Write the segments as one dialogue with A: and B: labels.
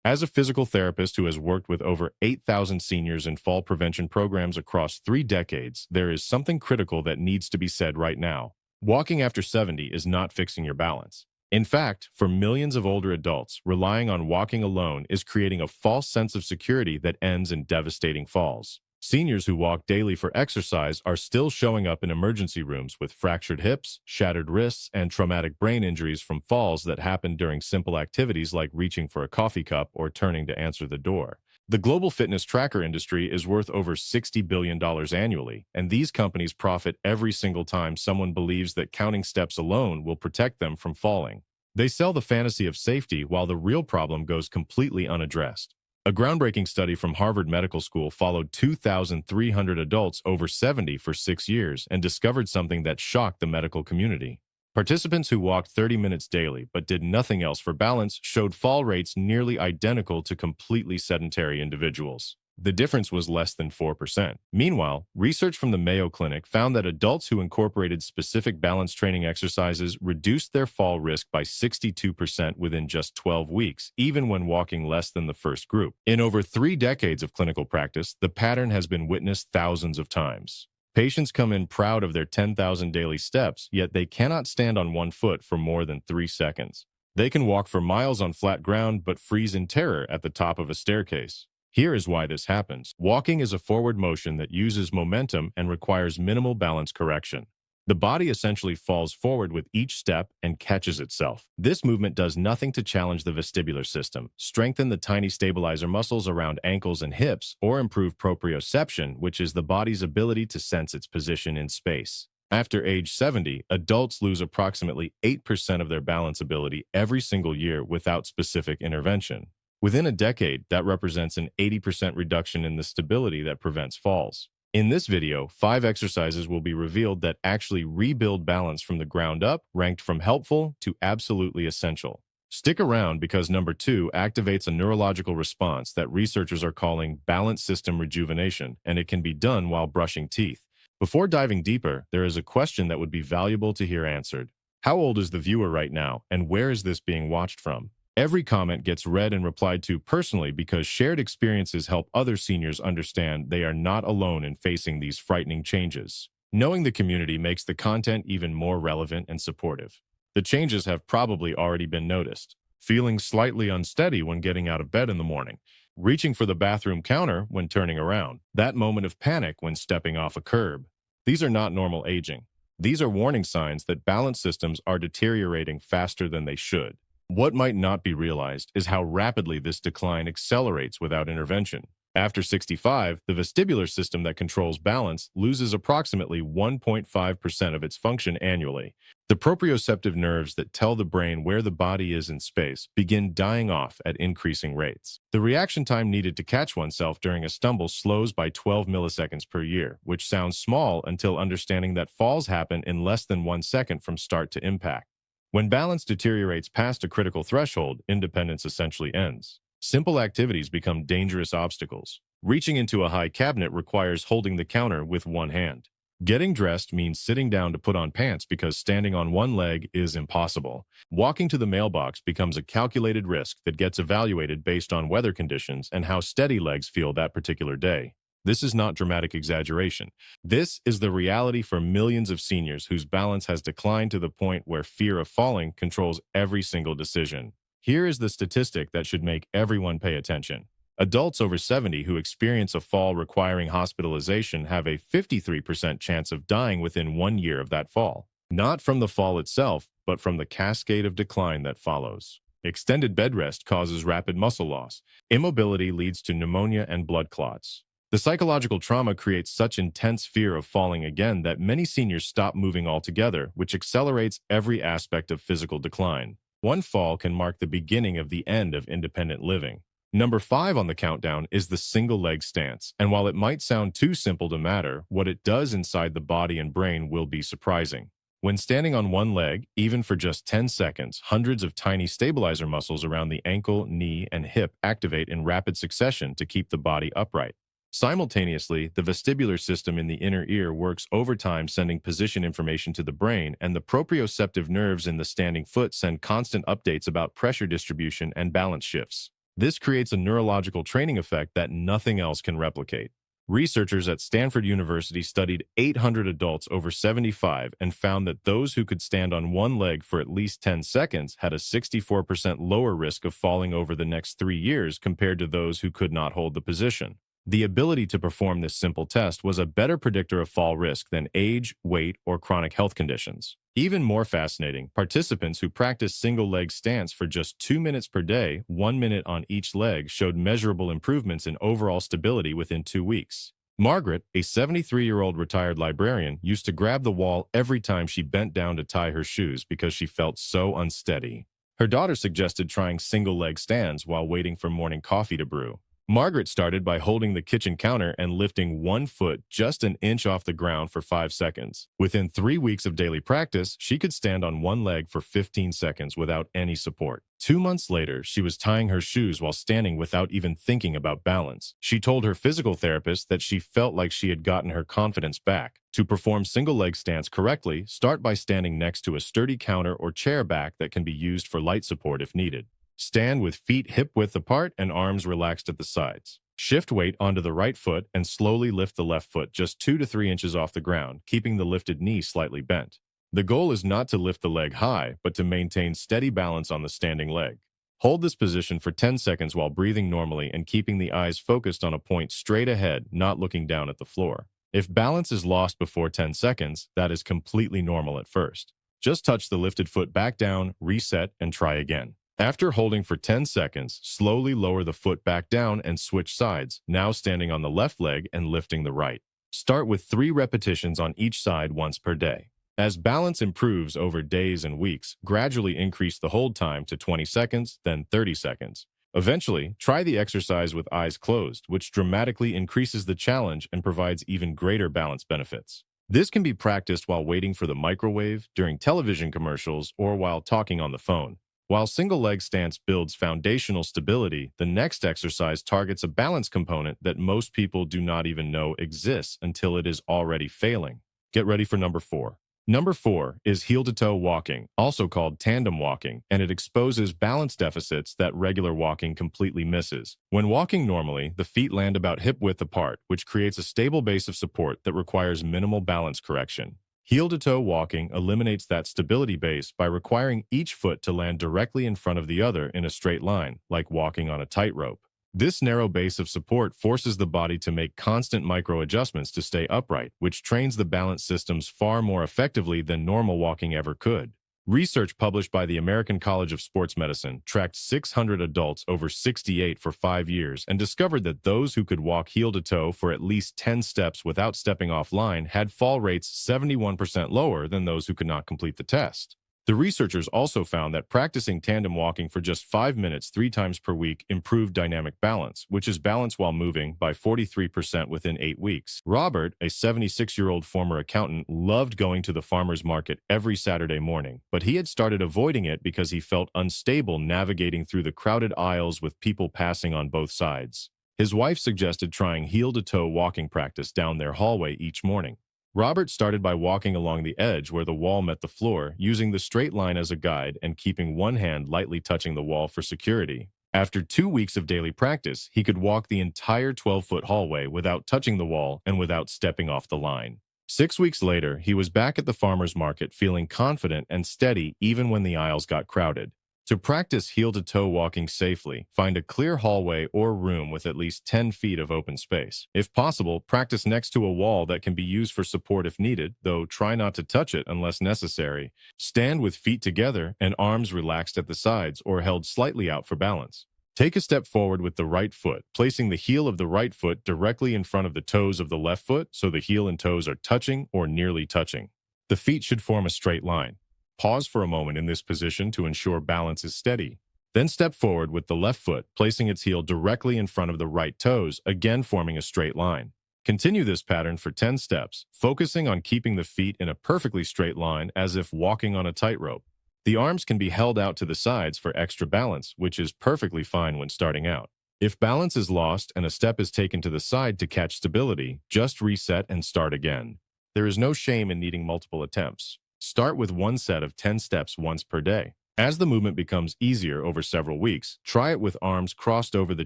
A: As a physical therapist who has worked with over 8,000 seniors in fall prevention programs across 3 decades, there is something critical that needs to be said right now. Walking after 70 is not fixing your balance. In fact, for millions of older adults, relying on walking alone is creating a false sense of security that ends in devastating falls. Seniors who walk daily for exercise are still showing up in emergency rooms with fractured hips, shattered wrists, and traumatic brain injuries from falls that happened during simple activities like reaching for a coffee cup or turning to answer the door. The global fitness tracker industry is worth over $60 billion annually, and these companies profit every single time someone believes that counting steps alone will protect them from falling. They sell the fantasy of safety while the real problem goes completely unaddressed. A groundbreaking study from Harvard Medical School followed 2,300 adults over 70 for 6 years and discovered something that shocked the medical community. Participants who walked 30 minutes daily but did nothing else for balance showed fall rates nearly identical to completely sedentary individuals. The difference was less than 4%. Meanwhile, research from the Mayo Clinic found that adults who incorporated specific balance training exercises reduced their fall risk by 62% within just 12 weeks, even when walking less than the first group. In over 3 decades of clinical practice, the pattern has been witnessed thousands of times. Patients come in proud of their 10,000 daily steps, yet they cannot stand on one foot for more than 3 seconds. They can walk for miles on flat ground but freeze in terror at the top of a staircase. Here is why this happens. Walking is a forward motion that uses momentum and requires minimal balance correction. The body essentially falls forward with each step and catches itself. This movement does nothing to challenge the vestibular system, strengthen the tiny stabilizer muscles around ankles and hips, or improve proprioception, which is the body's ability to sense its position in space. After age 70, adults lose approximately 8% of their balance ability every single year without specific intervention. Within a decade, that represents an 80% reduction in the stability that prevents falls. In this video, 5 exercises will be revealed that actually rebuild balance from the ground up, ranked from helpful to absolutely essential. Stick around because number 2 activates a neurological response that researchers are calling balance system rejuvenation, and it can be done while brushing teeth. Before diving deeper, there is a question that would be valuable to hear answered. How old is the viewer right now, and where is this being watched from? Every comment gets read and replied to personally because shared experiences help other seniors understand they are not alone in facing these frightening changes. Knowing the community makes the content even more relevant and supportive. The changes have probably already been noticed. Feeling slightly unsteady when getting out of bed in the morning. Reaching for the bathroom counter when turning around. That moment of panic when stepping off a curb. These are not normal aging. These are warning signs that balance systems are deteriorating faster than they should. What might not be realized is how rapidly this decline accelerates without intervention. After 65, the vestibular system that controls balance loses approximately 1.5% of its function annually. The proprioceptive nerves that tell the brain where the body is in space begin dying off at increasing rates. The reaction time needed to catch oneself during a stumble slows by 12 milliseconds per year, which sounds small until understanding that falls happen in less than 1 second from start to impact. When balance deteriorates past a critical threshold, independence essentially ends. Simple activities become dangerous obstacles. Reaching into a high cabinet requires holding the counter with one hand. Getting dressed means sitting down to put on pants because standing on one leg is impossible. Walking to the mailbox becomes a calculated risk that gets evaluated based on weather conditions and how steady legs feel that particular day. This is not dramatic exaggeration. This is the reality for millions of seniors whose balance has declined to the point where fear of falling controls every single decision. Here is the statistic that should make everyone pay attention. Adults over 70 who experience a fall requiring hospitalization have a 53% chance of dying within 1 year of that fall. Not from the fall itself, but from the cascade of decline that follows. Extended bed rest causes rapid muscle loss. Immobility leads to pneumonia and blood clots. The psychological trauma creates such intense fear of falling again that many seniors stop moving altogether, which accelerates every aspect of physical decline. One fall can mark the beginning of the end of independent living. Number 5 on the countdown is the single leg stance, and while it might sound too simple to matter, what it does inside the body and brain will be surprising. When standing on one leg, even for just 10 seconds, hundreds of tiny stabilizer muscles around the ankle, knee, and hip activate in rapid succession to keep the body upright. Simultaneously, the vestibular system in the inner ear works overtime, sending position information to the brain, and the proprioceptive nerves in the standing foot send constant updates about pressure distribution and balance shifts. This creates a neurological training effect that nothing else can replicate. Researchers at Stanford University studied 800 adults over 75 and found that those who could stand on one leg for at least 10 seconds had a 64% lower risk of falling over the next 3 years compared to those who could not hold the position. The ability to perform this simple test was a better predictor of fall risk than age, weight, or chronic health conditions. Even more fascinating, participants who practiced single-leg stance for just 2 minutes per day, 1 minute on each leg, showed measurable improvements in overall stability within 2 weeks. Margaret, a 73-year-old retired librarian, used to grab the wall every time she bent down to tie her shoes because she felt so unsteady. Her daughter suggested trying single-leg stands while waiting for morning coffee to brew. Margaret started by holding the kitchen counter and lifting one foot just an inch off the ground for 5 seconds. Within 3 weeks of daily practice, she could stand on one leg for 15 seconds without any support. 2 months later, she was tying her shoes while standing without even thinking about balance. She told her physical therapist that she felt like she had gotten her confidence back. To perform single-leg stance correctly, start by standing next to a sturdy counter or chair back that can be used for light support if needed. Stand with feet hip-width apart and arms relaxed at the sides. Shift weight onto the right foot and slowly lift the left foot just 2 to 3 inches off the ground, keeping the lifted knee slightly bent. The goal is not to lift the leg high, but to maintain steady balance on the standing leg. Hold this position for 10 seconds while breathing normally and keeping the eyes focused on a point straight ahead, not looking down at the floor. If balance is lost before 10 seconds, that is completely normal at first. Just touch the lifted foot back down, reset, and try again. After holding for 10 seconds, slowly lower the foot back down and switch sides, now standing on the left leg and lifting the right. Start with 3 repetitions on each side once per day. As balance improves over days and weeks, gradually increase the hold time to 20 seconds, then 30 seconds. Eventually, try the exercise with eyes closed, which dramatically increases the challenge and provides even greater balance benefits. This can be practiced while waiting for the microwave, during television commercials, or while talking on the phone. While single-leg stance builds foundational stability, the next exercise targets a balance component that most people do not even know exists until it is already failing. Get ready for number 4. Number 4 is heel-to-toe walking, also called tandem walking, and it exposes balance deficits that regular walking completely misses. When walking normally, the feet land about hip-width apart, which creates a stable base of support that requires minimal balance correction. Heel-to-toe walking eliminates that stability base by requiring each foot to land directly in front of the other in a straight line, like walking on a tightrope. This narrow base of support forces the body to make constant micro-adjustments to stay upright, which trains the balance systems far more effectively than normal walking ever could. Research published by the American College of Sports Medicine tracked 600 adults over 68 for 5 years and discovered that those who could walk heel-to-toe for at least 10 steps without stepping offline had fall rates 71% lower than those who could not complete the test. The researchers also found that practicing tandem walking for just 5 minutes 3 times per week improved dynamic balance, which is balance while moving, by 43% within 8 weeks. Robert, a 76-year-old former accountant, loved going to the farmer's market every Saturday morning, but he had started avoiding it because he felt unstable navigating through the crowded aisles with people passing on both sides. His wife suggested trying heel-to-toe walking practice down their hallway each morning. Robert started by walking along the edge where the wall met the floor, using the straight line as a guide and keeping one hand lightly touching the wall for security. After 2 weeks of daily practice, he could walk the entire 12-foot hallway without touching the wall and without stepping off the line. 6 weeks later, he was back at the farmer's market feeling confident and steady even when the aisles got crowded. To practice heel-to-toe walking safely, find a clear hallway or room with at least 10 feet of open space. If possible, practice next to a wall that can be used for support if needed, though try not to touch it unless necessary. Stand with feet together and arms relaxed at the sides or held slightly out for balance. Take a step forward with the right foot, placing the heel of the right foot directly in front of the toes of the left foot so the heel and toes are touching or nearly touching. The feet should form a straight line. Pause for a moment in this position to ensure balance is steady. Then step forward with the left foot, placing its heel directly in front of the right toes, again forming a straight line. Continue this pattern for 10 steps, focusing on keeping the feet in a perfectly straight line as if walking on a tightrope. The arms can be held out to the sides for extra balance, which is perfectly fine when starting out. If balance is lost and a step is taken to the side to catch stability, just reset and start again. There is no shame in needing multiple attempts. Start with one set of 10 steps once per day. As the movement becomes easier over several weeks, try it with arms crossed over the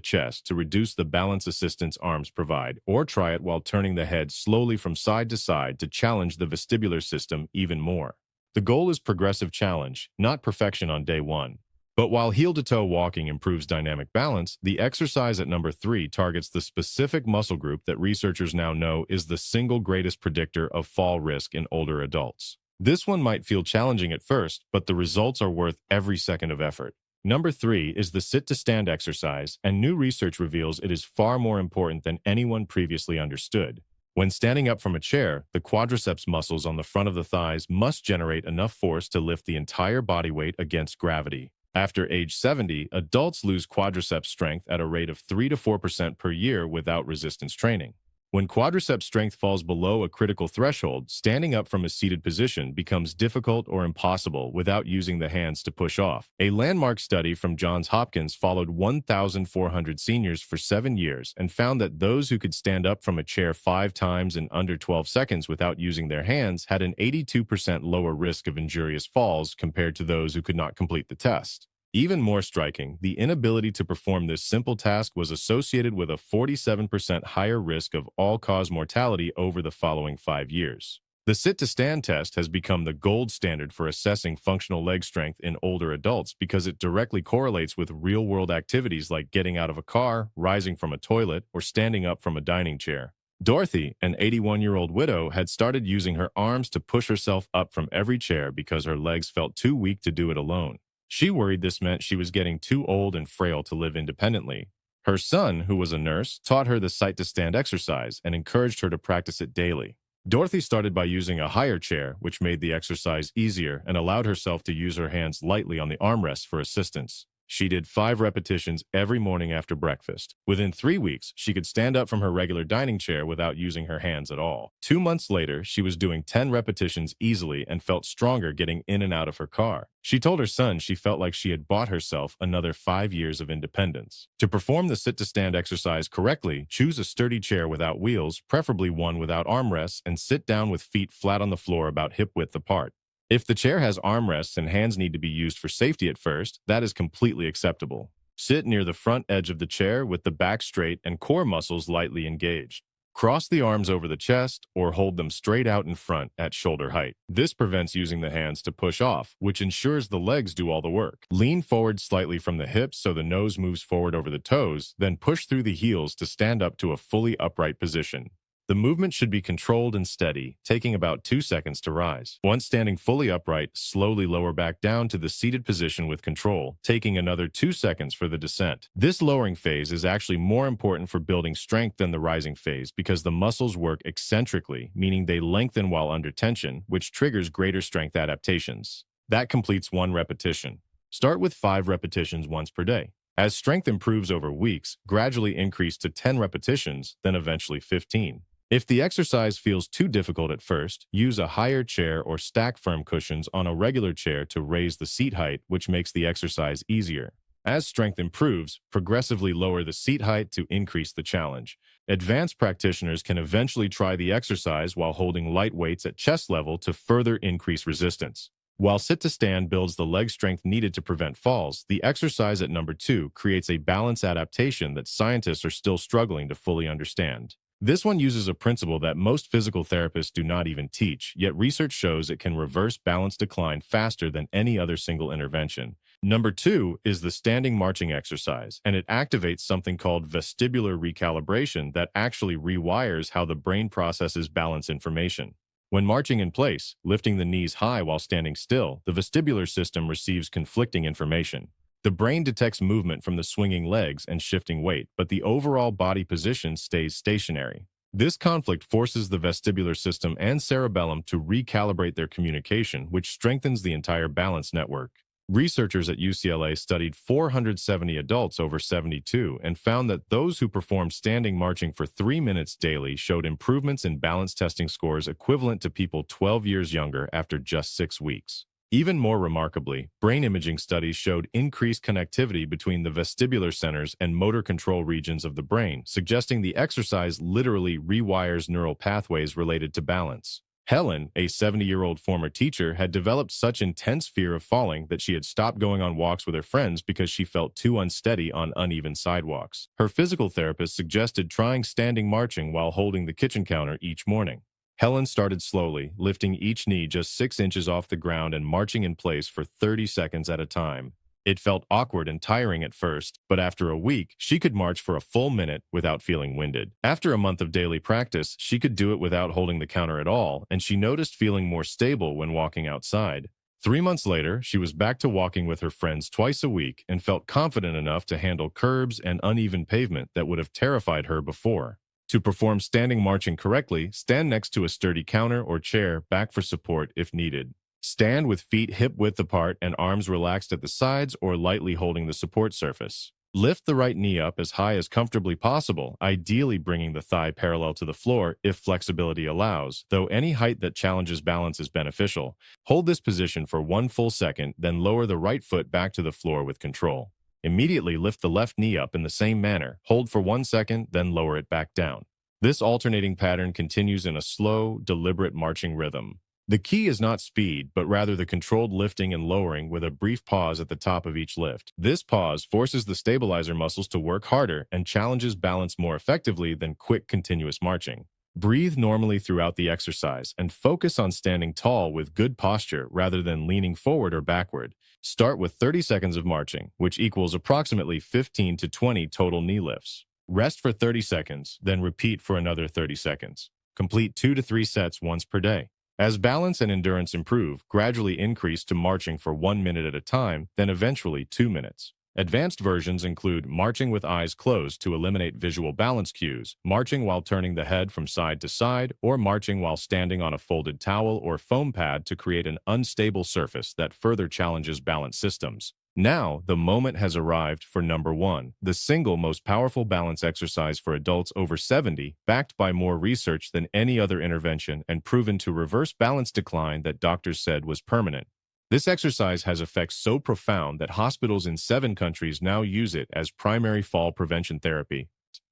A: chest to reduce the balance assistance arms provide, or try it while turning the head slowly from side to side to challenge the vestibular system even more. The goal is progressive challenge, not perfection on day one. But while heel-to-toe walking improves dynamic balance, the exercise at number 3 targets the specific muscle group that researchers now know is the single greatest predictor of fall risk in older adults. This one might feel challenging at first, but the results are worth every second of effort. Number 3 is the sit-to-stand exercise, and new research reveals it is far more important than anyone previously understood. When standing up from a chair, the quadriceps muscles on the front of the thighs must generate enough force to lift the entire body weight against gravity. After age 70, adults lose quadriceps strength at a rate of 3 to 4% per year without resistance training. When quadriceps strength falls below a critical threshold, standing up from a seated position becomes difficult or impossible without using the hands to push off. A landmark study from Johns Hopkins followed 1,400 seniors for 7 years and found that those who could stand up from a chair 5 times in under 12 seconds without using their hands had an 82% lower risk of injurious falls compared to those who could not complete the test. Even more striking, the inability to perform this simple task was associated with a 47% higher risk of all-cause mortality over the following 5 years. The sit-to-stand test has become the gold standard for assessing functional leg strength in older adults because it directly correlates with real-world activities like getting out of a car, rising from a toilet, or standing up from a dining chair. Dorothy, an 81-year-old widow, had started using her arms to push herself up from every chair because her legs felt too weak to do it alone. She worried this meant she was getting too old and frail to live independently. Her son, who was a nurse, taught her the sit-to-stand exercise and encouraged her to practice it daily. Dorothy started by using a higher chair, which made the exercise easier and allowed herself to use her hands lightly on the armrests for assistance. She did 5 repetitions every morning after breakfast. Within 3 weeks, she could stand up from her regular dining chair without using her hands at all. 2 months later, she was doing 10 repetitions easily and felt stronger getting in and out of her car. She told her son she felt like she had bought herself another 5 years of independence. To perform the sit-to-stand exercise correctly, choose a sturdy chair without wheels, preferably one without armrests, and sit down with feet flat on the floor about hip-width apart. If the chair has armrests and hands need to be used for safety at first, that is completely acceptable. Sit near the front edge of the chair with the back straight and core muscles lightly engaged. Cross the arms over the chest or hold them straight out in front at shoulder height. This prevents using the hands to push off, which ensures the legs do all the work. Lean forward slightly from the hips so the nose moves forward over the toes, then push through the heels to stand up to a fully upright position. The movement should be controlled and steady, taking about 2 seconds to rise. Once standing fully upright, slowly lower back down to the seated position with control, taking another 2 seconds for the descent. This lowering phase is actually more important for building strength than the rising phase because the muscles work eccentrically, meaning they lengthen while under tension, which triggers greater strength adaptations. That completes 1 repetition. Start with 5 repetitions once per day. As strength improves over weeks, gradually increase to 10 repetitions, then eventually 15. If the exercise feels too difficult at first, use a higher chair or stack firm cushions on a regular chair to raise the seat height, which makes the exercise easier. As strength improves, progressively lower the seat height to increase the challenge. Advanced practitioners can eventually try the exercise while holding light weights at chest level to further increase resistance. While sit-to-stand builds the leg strength needed to prevent falls, the exercise at number 2 creates a balance adaptation that scientists are still struggling to fully understand. This one uses a principle that most physical therapists do not even teach, yet research shows it can reverse balance decline faster than any other single intervention. Number 2 is the standing marching exercise, and it activates something called vestibular recalibration that actually rewires how the brain processes balance information. When marching in place, lifting the knees high while standing still, the vestibular system receives conflicting information. The brain detects movement from the swinging legs and shifting weight, but the overall body position stays stationary. This conflict forces the vestibular system and cerebellum to recalibrate their communication, which strengthens the entire balance network. Researchers at UCLA studied 470 adults over 72 and found that those who performed standing marching for 3 minutes daily showed improvements in balance testing scores equivalent to people 12 years younger after just 6 weeks. Even more remarkably, brain imaging studies showed increased connectivity between the vestibular centers and motor control regions of the brain, suggesting the exercise literally rewires neural pathways related to balance. Helen, a 70-year-old former teacher, had developed such intense fear of falling that she had stopped going on walks with her friends because she felt too unsteady on uneven sidewalks. Her physical therapist suggested trying standing marching while holding the kitchen counter each morning. Helen started slowly, lifting each knee just 6 inches off the ground and marching in place for 30 seconds at a time. It felt awkward and tiring at first, but after a week, she could march for a full minute without feeling winded. After a month of daily practice, she could do it without holding the counter at all, and she noticed feeling more stable when walking outside. 3 months later, she was back to walking with her friends twice a week and felt confident enough to handle curbs and uneven pavement that would have terrified her before. To perform standing marching correctly, stand next to a sturdy counter or chair back for support if needed. Stand with feet hip-width apart and arms relaxed at the sides or lightly holding the support surface. Lift the right knee up as high as comfortably possible, ideally bringing the thigh parallel to the floor if flexibility allows, though any height that challenges balance is beneficial. Hold this position for 1 full second, then lower the right foot back to the floor with control. Immediately lift the left knee up in the same manner, hold for 1 second, then lower it back down. This alternating pattern continues in a slow, deliberate marching rhythm. The key is not speed, but rather the controlled lifting and lowering with a brief pause at the top of each lift. This pause forces the stabilizer muscles to work harder and challenges balance more effectively than quick, continuous marching. Breathe normally throughout the exercise and focus on standing tall with good posture rather than leaning forward or backward. Start with 30 seconds of marching, which equals approximately 15 to 20 total knee lifts. Rest for 30 seconds, then repeat for another 30 seconds. Complete 2 to 3 sets once per day. As balance and endurance improve, gradually increase to marching for 1 minute at a time, then eventually 2 minutes. Advanced versions include marching with eyes closed to eliminate visual balance cues, marching while turning the head from side to side, or marching while standing on a folded towel or foam pad to create an unstable surface that further challenges balance systems. Now, the moment has arrived for number 1, the single most powerful balance exercise for adults over 70, backed by more research than any other intervention and proven to reverse balance decline that doctors said was permanent. This exercise has effects so profound that hospitals in 7 countries now use it as primary fall prevention therapy.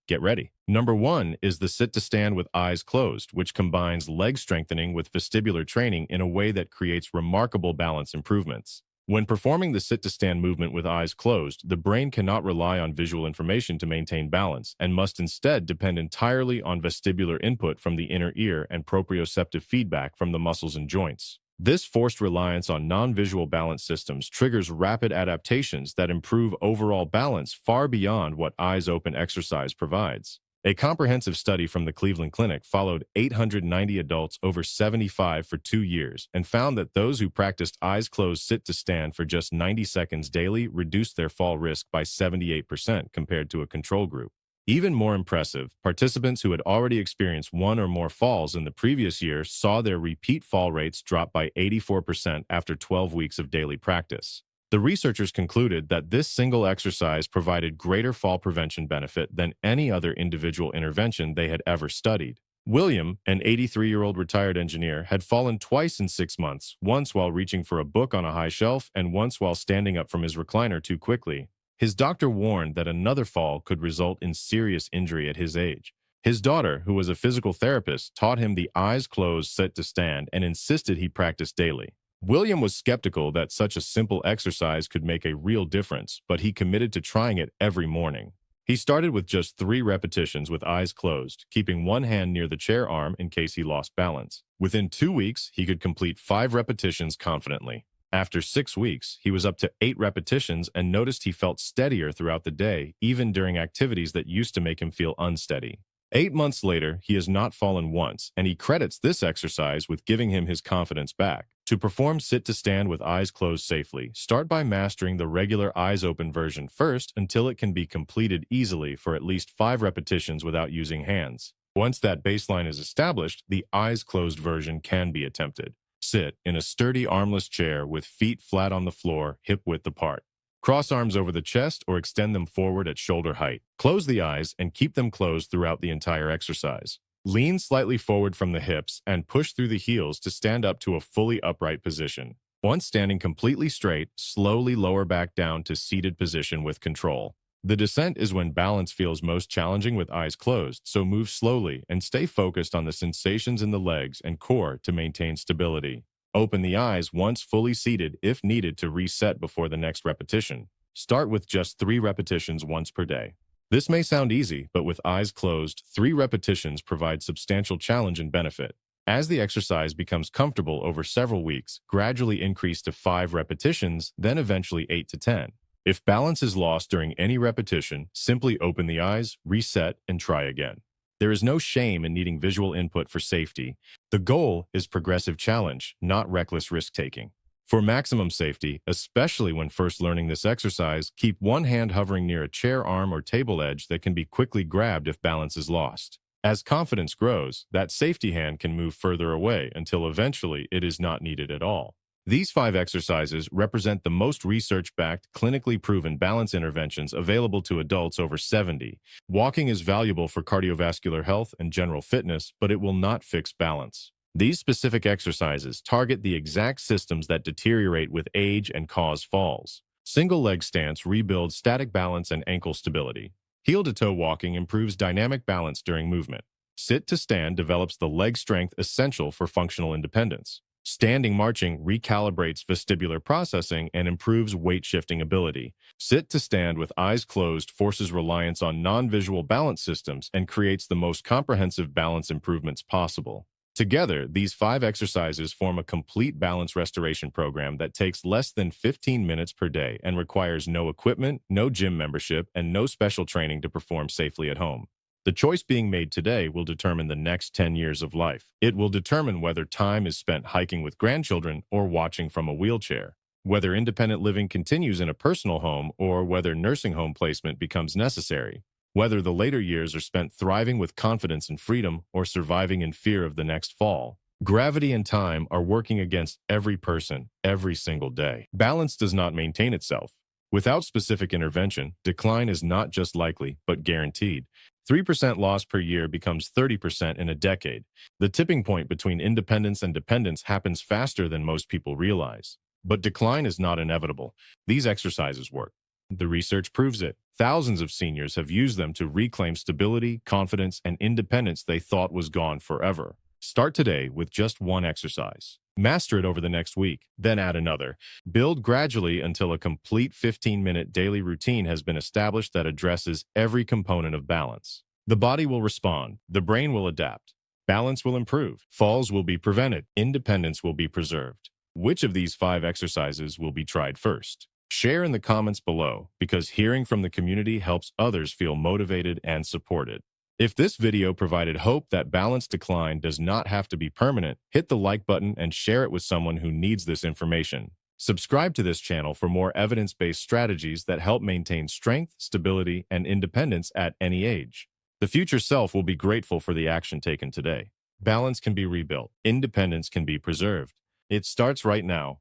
A: Get ready. Number 1 is the sit-to-stand with eyes closed, which combines leg strengthening with vestibular training in a way that creates remarkable balance improvements. When performing the sit-to-stand movement with eyes closed, the brain cannot rely on visual information to maintain balance and must instead depend entirely on vestibular input from the inner ear and proprioceptive feedback from the muscles and joints. This forced reliance on non-visual balance systems triggers rapid adaptations that improve overall balance far beyond what eyes-open exercise provides. A comprehensive study from the Cleveland Clinic followed 890 adults over 75 for 2 years and found that those who practiced eyes closed sit-to-stand for just 90 seconds daily reduced their fall risk by 78% compared to a control group. Even more impressive, participants who had already experienced 1 or more falls in the previous year saw their repeat fall rates drop by 84% after 12 weeks of daily practice. The researchers concluded that this single exercise provided greater fall prevention benefit than any other individual intervention they had ever studied. William, an 83-year-old retired engineer, had fallen twice in 6 months, once while reaching for a book on a high shelf and once while standing up from his recliner too quickly. His doctor warned that another fall could result in serious injury at his age. His daughter, who was a physical therapist, taught him the eyes closed sit-to-stand and insisted he practice daily. William was skeptical that such a simple exercise could make a real difference, but he committed to trying it every morning. He started with just 3 repetitions with eyes closed, keeping one hand near the chair arm in case he lost balance. Within 2 weeks, he could complete 5 repetitions confidently. After 6 weeks, he was up to 8 repetitions and noticed he felt steadier throughout the day, even during activities that used to make him feel unsteady. 8 months later, he has not fallen once, and he credits this exercise with giving him his confidence back. To perform sit-to-stand with eyes closed safely, start by mastering the regular eyes-open version first until it can be completed easily for at least 5 repetitions without using hands. Once that baseline is established, the eyes-closed version can be attempted. Sit in a sturdy armless chair with feet flat on the floor, hip-width apart. Cross arms over the chest or extend them forward at shoulder height. Close the eyes and keep them closed throughout the entire exercise. Lean slightly forward from the hips and push through the heels to stand up to a fully upright position. Once standing completely straight, slowly lower back down to seated position with control. The descent is when balance feels most challenging with eyes closed, so move slowly and stay focused on the sensations in the legs and core to maintain stability. Open the eyes once fully seated if needed to reset before the next repetition. Start with just 3 repetitions once per day. This may sound easy, but with eyes closed, 3 repetitions provide substantial challenge and benefit. As the exercise becomes comfortable over several weeks, gradually increase to 5 repetitions, then eventually 8 to 10. If balance is lost during any repetition, simply open the eyes, reset, and try again. There is no shame in needing visual input for safety. The goal is progressive challenge, not reckless risk-taking. For maximum safety, especially when first learning this exercise, keep one hand hovering near a chair arm or table edge that can be quickly grabbed if balance is lost. As confidence grows, that safety hand can move further away until eventually it is not needed at all. These 5 exercises represent the most research-backed, clinically proven balance interventions available to adults over 70. Walking is valuable for cardiovascular health and general fitness, but it will not fix balance. These specific exercises target the exact systems that deteriorate with age and cause falls. Single leg stance rebuilds static balance and ankle stability. Heel-to-toe walking improves dynamic balance during movement. Sit to stand develops the leg strength essential for functional independence. Standing marching recalibrates vestibular processing and improves weight-shifting ability. Sit to stand with eyes closed forces reliance on non-visual balance systems and creates the most comprehensive balance improvements possible. Together, these 5 exercises form a complete balance restoration program that takes less than 15 minutes per day and requires no equipment, no gym membership, and no special training to perform safely at home. The choice being made today will determine the next 10 years of life. It will determine whether time is spent hiking with grandchildren or watching from a wheelchair, whether independent living continues in a personal home or whether nursing home placement becomes necessary, whether the later years are spent thriving with confidence and freedom or surviving in fear of the next fall. Gravity and time are working against every person, every single day. Balance does not maintain itself. Without specific intervention, decline is not just likely, but guaranteed. 3% loss per year becomes 30% in a decade. The tipping point between independence and dependence happens faster than most people realize. But decline is not inevitable. These exercises work. The research proves it. Thousands of seniors have used them to reclaim stability, confidence, and independence they thought was gone forever. Start today with just one exercise. Master it over the next week, then add another. Build gradually until a complete 15-minute daily routine has been established that addresses every component of balance. The body will respond. The brain will adapt. Balance will improve. Falls will be prevented. Independence will be preserved. Which of these 5 exercises will be tried first? Share in the comments below, because hearing from the community helps others feel motivated and supported. If this video provided hope that balance decline does not have to be permanent, hit the like button and share it with someone who needs this information. Subscribe to this channel for more evidence-based strategies that help maintain strength, stability, and independence at any age. The future self will be grateful for the action taken today. Balance can be rebuilt. Independence can be preserved. It starts right now.